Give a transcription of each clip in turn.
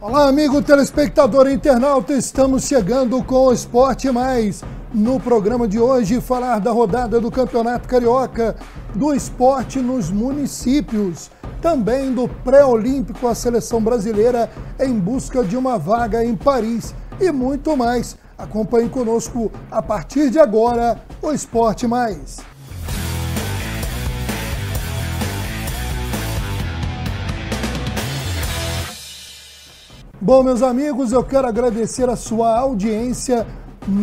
Olá, amigo telespectador e internauta, estamos chegando com o Esporte Mais. No programa de hoje, falar da rodada do Campeonato Carioca, do esporte nos municípios, também do pré-olímpico, a seleção brasileira em busca de uma vaga em Paris e muito mais. Acompanhe conosco a partir de agora o Esporte Mais. Bom, meus amigos, eu quero agradecer a sua audiência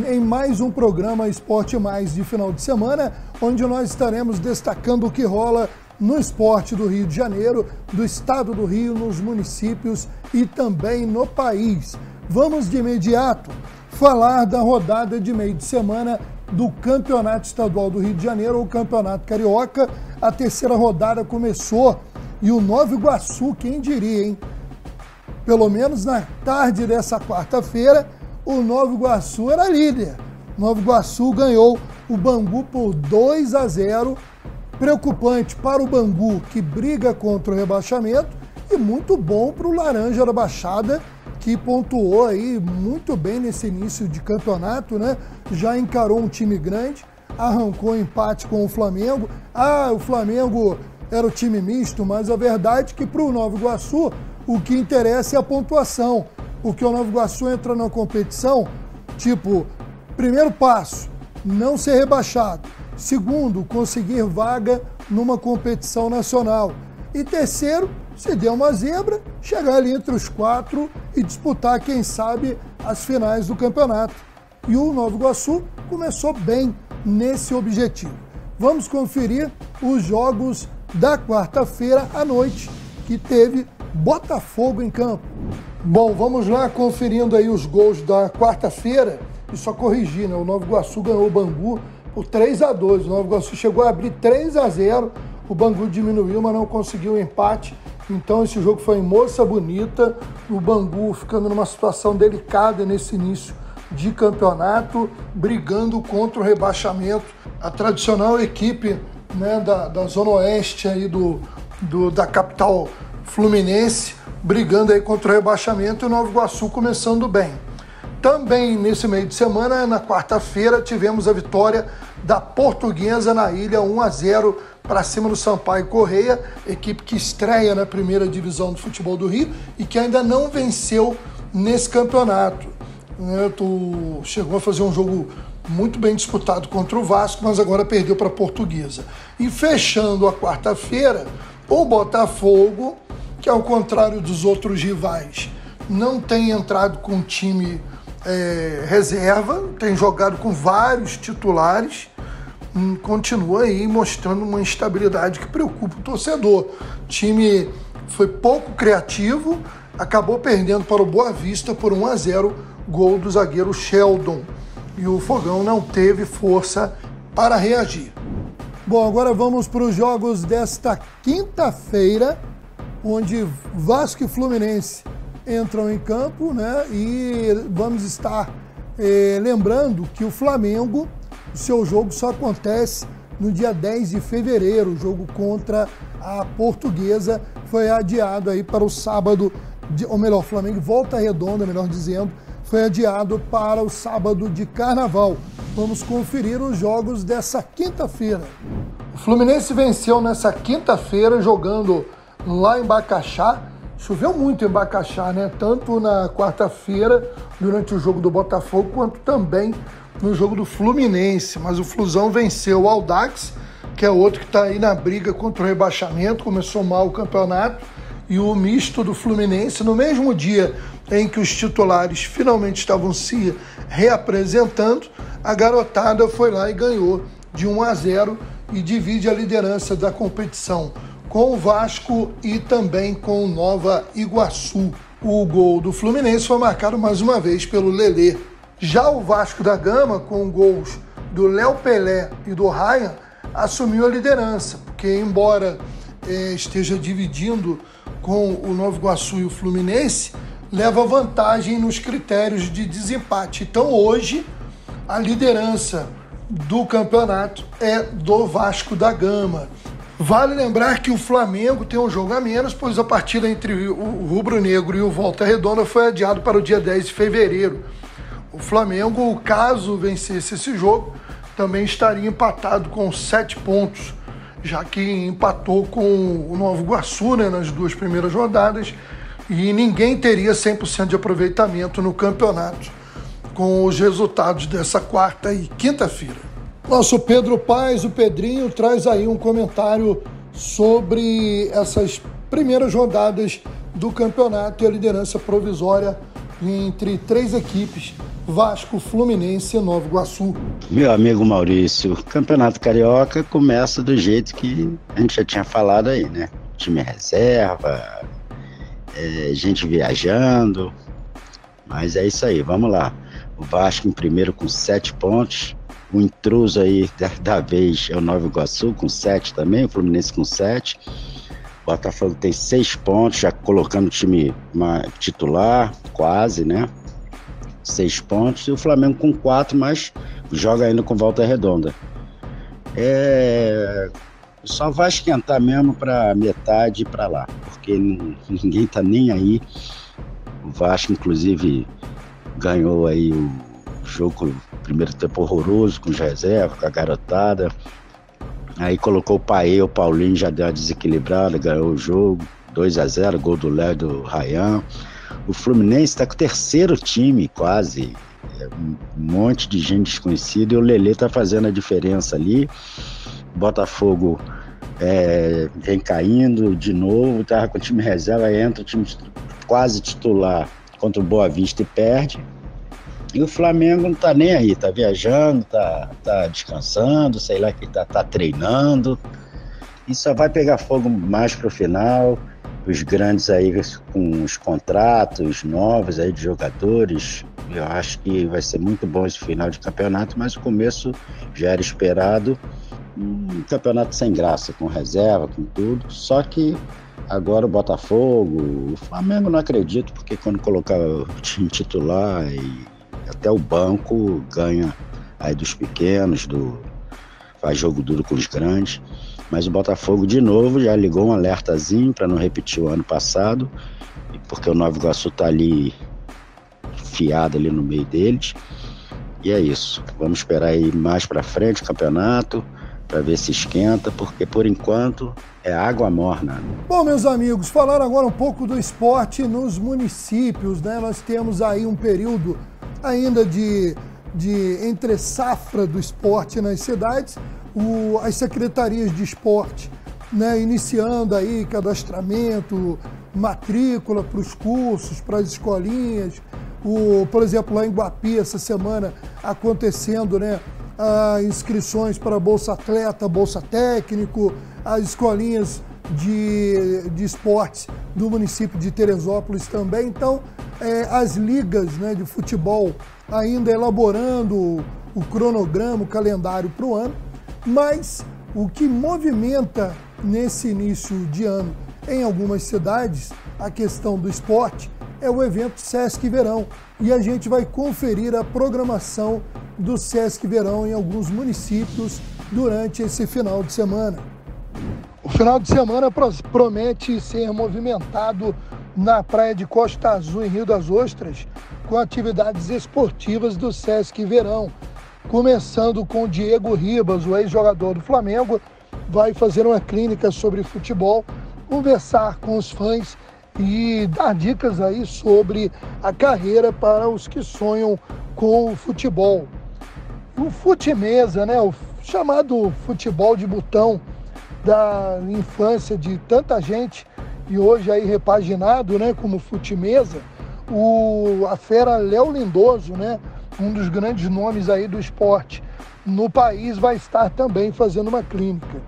em mais um programa Esporte Mais de final de semana, onde nós estaremos destacando o que rola no esporte do Rio de Janeiro, do estado do Rio, nos municípios e também no país. Vamos de imediato falar da rodada de meio de semana do Campeonato Estadual do Rio de Janeiro, o Campeonato Carioca. A terceira rodada começou e o Nova Iguaçu, quem diria, hein? Pelo menos na tarde dessa quarta-feira, o Nova Iguaçu era líder. Nova Iguaçu ganhou o Bangu por 2-0. Preocupante para o Bangu, que briga contra o rebaixamento, e muito bom para o Laranja da Baixada, que pontuou aí muito bem nesse início de campeonato, né? Já encarou um time grande, arrancou empate com o Flamengo. O Flamengo era o time misto, mas a verdade é que para o Nova Iguaçu, o que interessa é a pontuação, porque o Nova Iguaçu entra na competição, tipo, primeiro passo, não ser rebaixado. Segundo, conseguir vaga numa competição nacional. E terceiro, se der uma zebra, chegar ali entre os quatro e disputar, quem sabe, as finais do campeonato. E o Nova Iguaçu começou bem nesse objetivo. Vamos conferir os jogos da quarta-feira à noite, que teve Botafogo em campo. Bom, vamos lá conferindo aí os gols da quarta-feira e só corrigir, né? O Nova Iguaçu ganhou o Bangu por 3-2. O Nova Iguaçu chegou a abrir 3-0. O Bangu diminuiu, mas não conseguiu o empate. Então esse jogo foi em Moça Bonita. O Bangu ficando numa situação delicada nesse início de campeonato, brigando contra o rebaixamento. A tradicional equipe, né, da Zona Oeste aí da capital Fluminense, brigando aí contra o rebaixamento, e o Nova Iguaçu começando bem. Também nesse meio de semana, na quarta-feira, tivemos a vitória da Portuguesa na Ilha, 1-0 para cima do Sampaio Corrêa, equipe que estreia na primeira divisão do futebol do Rio e que ainda não venceu nesse campeonato. Chegou a fazer um jogo muito bem disputado contra o Vasco, mas agora perdeu para a Portuguesa. E fechando a quarta-feira, o Botafogo, que ao contrário dos outros rivais, não tem entrado com time reserva, tem jogado com vários titulares, continua aí mostrando uma instabilidade que preocupa o torcedor. O time foi pouco criativo, acabou perdendo para o Boa Vista por 1-0, gol do zagueiro Sheldon. E o Fogão não teve força para reagir. Bom, agora vamos para os jogos desta quinta-feira, onde Vasco e Fluminense entram em campo, né? E vamos estar lembrando que o Flamengo, o seu jogo só acontece no dia 10 de fevereiro. O jogo contra a Portuguesa foi adiado aí para o sábado, ou melhor, Flamengo Volta Redonda, melhor dizendo, foi adiado para o sábado de Carnaval. Vamos conferir os jogos dessa quinta-feira. O Fluminense venceu nessa quinta-feira jogando lá em Bacaxá. Choveu muito em Bacaxá, né? Tanto na quarta-feira, durante o jogo do Botafogo, quanto também no jogo do Fluminense. Mas o Flusão venceu o Audax, que é outro que está aí na briga contra o rebaixamento, começou mal o campeonato. E o misto do Fluminense, no mesmo dia em que os titulares finalmente estavam se reapresentando, a garotada foi lá e ganhou de 1-0 e divide a liderança da competição com o Vasco e também com o Nova Iguaçu. O gol do Fluminense foi marcado mais uma vez pelo Lelê. Já o Vasco da Gama, com gols do Léo Pelé e do Ryan, assumiu a liderança, porque embora esteja dividindo com o Nova Iguaçu e o Fluminense, leva vantagem nos critérios de desempate. Então hoje a liderança do campeonato é do Vasco da Gama. Vale lembrar que o Flamengo tem um jogo a menos, pois a partida entre o Rubro Negro e o Volta Redonda foi adiado para o dia 10 de fevereiro. O Flamengo, caso vencesse esse jogo, também estaria empatado com 7 pontos, já que empatou com o Nova Iguaçu, né, nas 2 primeiras rodadas, e ninguém teria 100% de aproveitamento no campeonato com os resultados dessa quarta e quinta-feira. Nosso Pedro Paes, o Pedrinho, traz aí um comentário sobre essas primeiras rodadas do campeonato e a liderança provisória entre 3 equipes, Vasco, Fluminense e Nova Iguaçu. Meu amigo Maurício, o Campeonato Carioca começa do jeito que a gente já tinha falado aí, né? Time reserva, gente viajando, mas é isso aí, vamos lá. O Vasco em primeiro com 7 pontos, o intruso aí da vez é o Nova Iguaçu com 7 também, o Fluminense com 7. O Botafogo tem 6 pontos, já colocando o time titular, quase, né? 6 pontos. E o Flamengo com 4, mas joga ainda com Volta Redonda. Só vai esquentar mesmo para metade e para lá, porque ninguém tá nem aí. O Vasco, inclusive, ganhou aí o jogo, primeiro tempo horroroso, com os reservas, com a garotada. Aí colocou o Paê, o Paulinho já deu uma desequilibrada, ganhou o jogo, 2-0, gol do Léo e do Ryan. O Fluminense está com o terceiro time, quase, um monte de gente desconhecida, e o Lelê está fazendo a diferença ali. O Botafogo vem caindo de novo, estava com o time reserva, aí entra o time quase titular contra o Boa Vista e perde. E o Flamengo não tá nem aí, tá viajando, tá descansando, sei lá, que tá treinando. E só vai pegar fogo mais pro final. Os grandes aí com os contratos novos aí de jogadores. Eu acho que vai ser muito bom esse final de campeonato, mas o começo já era esperado. Um campeonato sem graça, com reserva, com tudo. Só que agora o Botafogo, o Flamengo não acredito, porque quando colocar o time titular e até o banco ganha aí dos pequenos, faz jogo duro com os grandes. Mas o Botafogo, de novo, já ligou um alertazinho para não repetir o ano passado, porque o Nova Iguaçu tá ali fiado ali no meio deles. E é isso. Vamos esperar aí mais para frente o campeonato, para ver se esquenta, porque por enquanto é água morna. Bom, meus amigos, falar agora um pouco do esporte nos municípios, né? Nós temos aí um período ainda de entre safra do esporte nas cidades, as secretarias de esporte, né, iniciando aí cadastramento, matrícula para os cursos, para as escolinhas. Por exemplo, lá em Guapi, essa semana, acontecendo, né, inscrições para Bolsa Atleta, Bolsa Técnico, as escolinhas de esportes do município de Teresópolis também. Então, as ligas, né, de futebol ainda elaborando o cronograma, o calendário para o ano, mas o que movimenta nesse início de ano em algumas cidades a questão do esporte é o evento Sesc Verão, e a gente vai conferir a programação do Sesc Verão em alguns municípios durante esse final de semana. O final de semana promete ser movimentado na praia de Costa Azul, em Rio das Ostras, com atividades esportivas do Sesc Verão. Começando com Diego Ribas, o ex-jogador do Flamengo, vai fazer uma clínica sobre futebol, conversar com os fãs e dar dicas aí sobre a carreira para os que sonham com o futebol. O Futemesa, né, o chamado futebol de botão da infância de tanta gente, e hoje aí repaginado, né, como Futemesa, a fera Léo Lindoso, né, um dos grandes nomes aí do esporte no país, vai estar também fazendo uma clínica.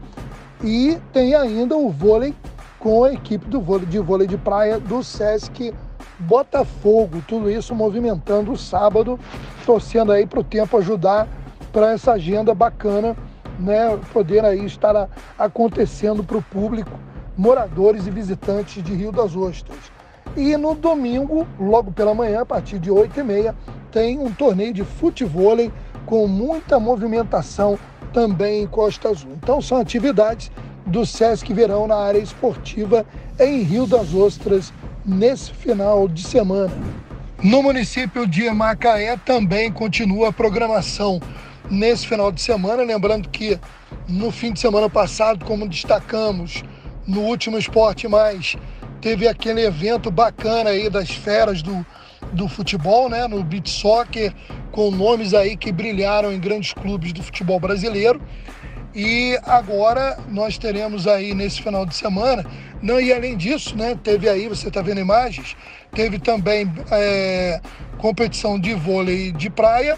E tem ainda o vôlei com a equipe de vôlei de praia do Sesc Botafogo. Tudo isso movimentando o sábado, torcendo aí para o tempo ajudar para essa agenda bacana, né, poder aí estar acontecendo para o público, moradores e visitantes de Rio das Ostras. E no domingo, logo pela manhã, a partir de 8h30, tem um torneio de futevôlei com muita movimentação também em Costa Azul. Então são atividades do Sesc Verão na área esportiva em Rio das Ostras nesse final de semana. No município de Macaé também continua a programação nesse final de semana, lembrando que no fim de semana passado, como destacamos no último Esporte Mais, teve aquele evento bacana aí das feras do futebol, né, no beach soccer, com nomes aí que brilharam em grandes clubes do futebol brasileiro. E agora nós teremos aí nesse final de semana, e além disso, né, teve aí, você está vendo imagens, teve também competição de vôlei de praia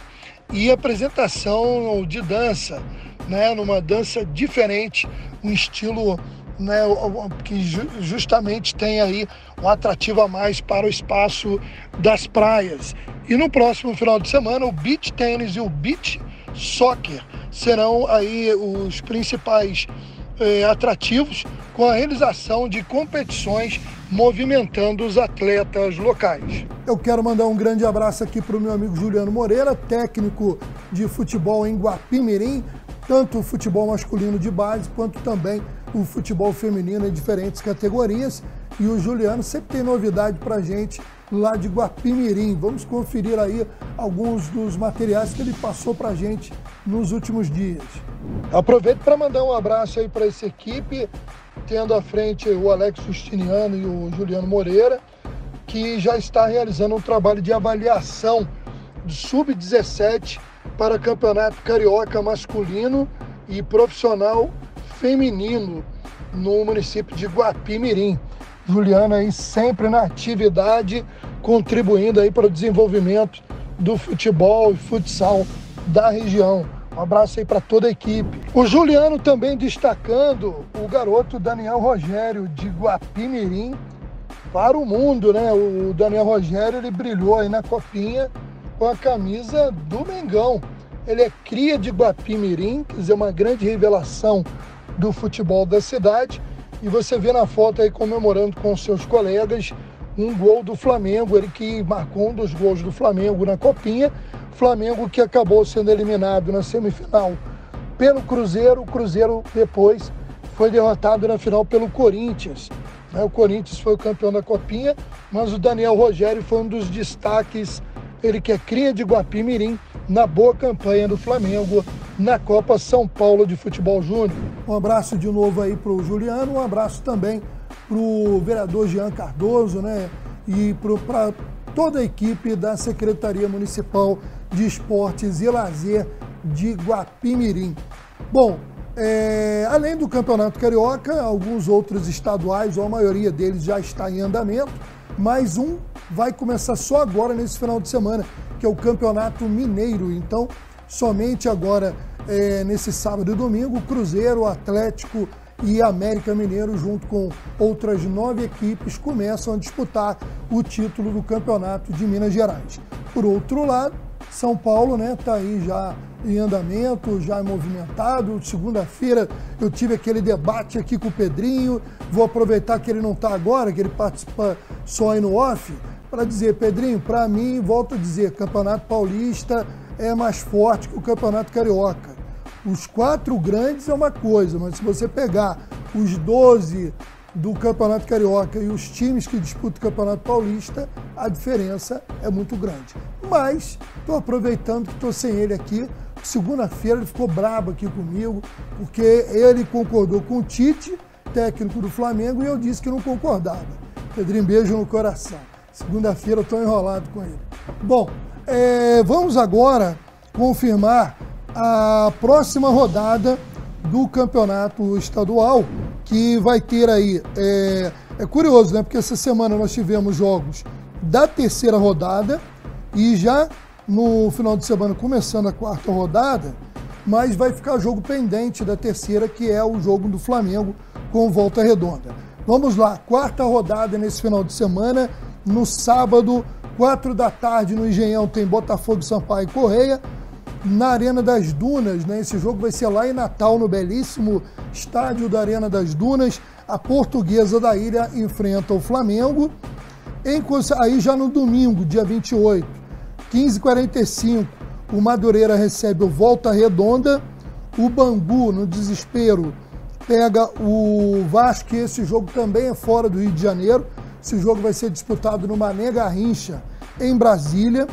e apresentação de dança, né, numa dança diferente, um estilo, né, que justamente tem aí um atrativo a mais para o espaço das praias. E no próximo final de semana, o beach tênis e o beach soccer serão aí os principais atrativos, com a realização de competições movimentando os atletas locais. Eu quero mandar um grande abraço aqui para o meu amigo Juliano Moreira, técnico de futebol em Guapimirim, tanto o futebol masculino de base, quanto também o futebol feminino em diferentes categorias. E o Juliano sempre tem novidade para a gente lá de Guapimirim. Vamos conferir aí alguns dos materiais que ele passou para a gente nos últimos dias. Aproveito para mandar um abraço aí para essa equipe, tendo à frente o Alex Justiniano e o Juliano Moreira, que já está realizando um trabalho de avaliação do Sub-17 para Campeonato Carioca masculino e profissional feminino no município de Guapimirim. Juliano aí sempre na atividade, contribuindo aí para o desenvolvimento do futebol e futsal da região. Um abraço aí para toda a equipe. O Juliano também destacando o garoto Daniel Rogério de Guapimirim para o mundo, né? O Daniel Rogério, ele brilhou aí na copinha com a camisa do Mengão. Ele é cria de Guapimirim, quer dizer, uma grande revelação do futebol da cidade. E você vê na foto aí comemorando com seus colegas um gol do Flamengo, ele que marcou um dos gols do Flamengo na copinha. Flamengo que acabou sendo eliminado na semifinal pelo Cruzeiro. O Cruzeiro depois foi derrotado na final pelo Corinthians. O Corinthians foi o campeão da copinha, mas o Daniel Rogério foi um dos destaques, ele que é cria de Guapimirim, na boa campanha do Flamengo na Copa São Paulo de Futebol Júnior. Um abraço de novo aí para o Juliano, um abraço também para o vereador Jean Cardoso, né? E para toda a equipe da Secretaria Municipal de Esportes e Lazer de Guapimirim. Bom, além do Campeonato Carioca, alguns outros estaduais, ou a maioria deles já está em andamento, mais um vai começar só agora nesse final de semana, que é o Campeonato Mineiro. Então, somente agora, nesse sábado e domingo, Cruzeiro, Atlético e América Mineiro, junto com outras 9 equipes, começam a disputar o título do Campeonato de Minas Gerais. Por outro lado, São Paulo, né, tá aí já em andamento, já movimentado. Segunda-feira eu tive aquele debate aqui com o Pedrinho, vou aproveitar que ele não está agora, que ele participa só aí no off, para dizer, Pedrinho, para mim, volto a dizer, Campeonato Paulista é mais forte que o Campeonato Carioca. Os 4 grandes é uma coisa, mas se você pegar os 12 do Campeonato Carioca e os times que disputam o Campeonato Paulista, a diferença é muito grande. Mas estou aproveitando que estou sem ele aqui. Segunda-feira ele ficou brabo aqui comigo, porque ele concordou com o Tite, técnico do Flamengo, e eu disse que não concordava. Pedrinho, beijo no coração. Segunda-feira eu estou enrolado com ele. Bom, vamos agora confirmar a próxima rodada do campeonato estadual, que vai ter aí, é curioso, né? Porque essa semana nós tivemos jogos da terceira rodada e já no final de semana começando a quarta rodada, mas vai ficar jogo pendente da terceira, que é o jogo do Flamengo com Volta Redonda. Vamos lá, quarta rodada nesse final de semana, no sábado, 4 da tarde no Engenhão tem Botafogo, Sampaio e Correia. Na Arena das Dunas, né? Esse jogo vai ser lá em Natal, no belíssimo estádio da Arena das Dunas. A Portuguesa da Ilha enfrenta o Flamengo. Aí já no domingo, dia 28, 15h45, o Madureira recebe o Volta Redonda. O Bangu, no desespero, pega o Vasco, e esse jogo também é fora do Rio de Janeiro. Esse jogo vai ser disputado no Mané Garrincha, em Brasília.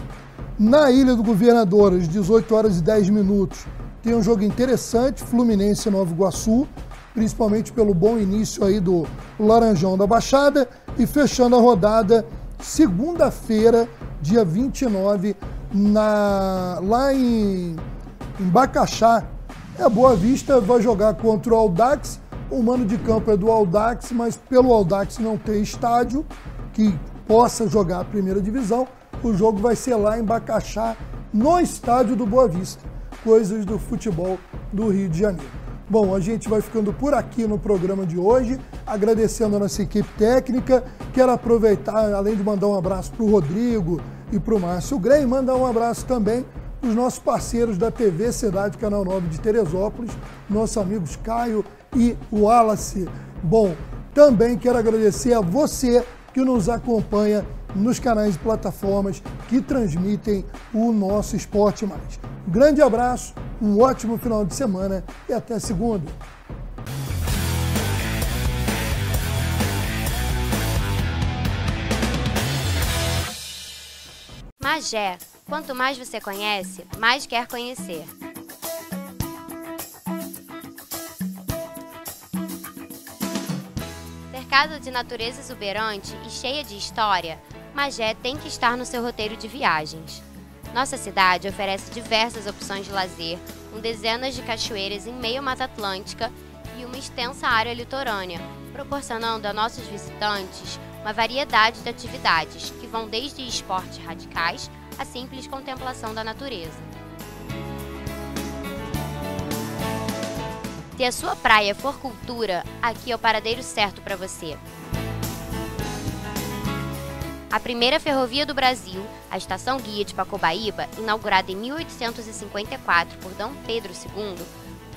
Na Ilha do Governador, às 18h10, tem um jogo interessante, Fluminense e Nova Iguaçu, principalmente pelo bom início aí do Laranjão da Baixada. E fechando a rodada, segunda-feira, dia 29, lá em Bacaxá, a Boa Vista vai jogar contra o Audax. O mano de campo é do Audax, mas pelo Audax não ter estádio que possa jogar a primeira divisão, o jogo vai ser lá em Bacaxá, no estádio do Boa Vista. Coisas do futebol do Rio de Janeiro. Bom, a gente vai ficando por aqui no programa de hoje, agradecendo a nossa equipe técnica. Quero aproveitar, além de mandar um abraço para o Rodrigo e para o Márcio Grey, mandar um abraço também para os nossos parceiros da TV Cidade Canal 9 de Teresópolis, nossos amigos Caio e Wallace. Bom, também quero agradecer a você que nos acompanha nos canais e plataformas que transmitem o nosso Esporte Mais. Um grande abraço, um ótimo final de semana e até segunda. Magé, quanto mais você conhece, mais quer conhecer. Cercado de natureza exuberante e cheia de história, Magé tem que estar no seu roteiro de viagens. Nossa cidade oferece diversas opções de lazer, com dezenas de cachoeiras em meio à Mata Atlântica e uma extensa área litorânea, proporcionando a nossos visitantes uma variedade de atividades que vão desde esportes radicais à simples contemplação da natureza. Se a sua praia for cultura, aqui é o paradeiro certo para você. A primeira ferrovia do Brasil, a Estação Guia de Pacobaíba, inaugurada em 1854 por D. Pedro II,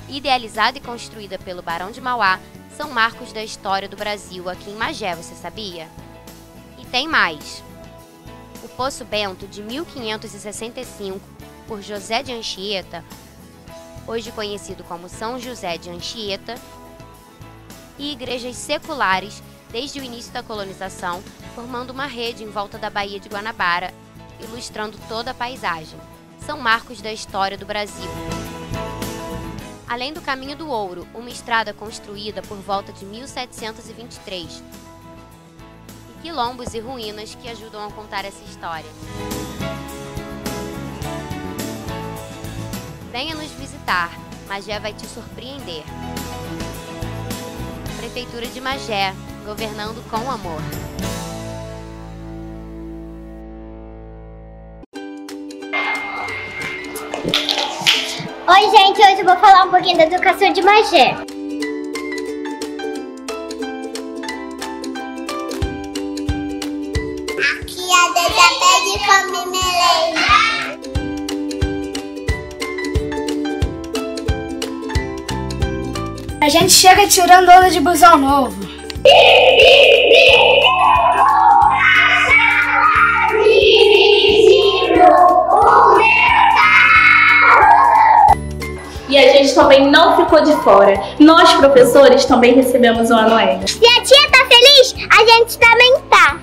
idealizada e construída pelo Barão de Mauá, são marcos da história do Brasil aqui em Magé, você sabia? E tem mais! O Poço Bento, de 1565, por José de Anchieta, hoje conhecido como São José de Anchieta, e igrejas seculares desde o início da colonização, formando uma rede em volta da Baía de Guanabara, ilustrando toda a paisagem. São marcos da história do Brasil. Além do Caminho do Ouro, uma estrada construída por volta de 1723, e quilombos e ruínas que ajudam a contar essa história. Venha nos visitar, Magé vai te surpreender. Prefeitura de Magé, governando com amor. Oi, gente, hoje eu vou falar um pouquinho da educação de Magé. Aqui a Dedé de come merenda. A gente chega tirando onda de busão novo. E a gente também não ficou de fora. Nós, professores, também recebemos o ano extra. Se a tia tá feliz, a gente também tá.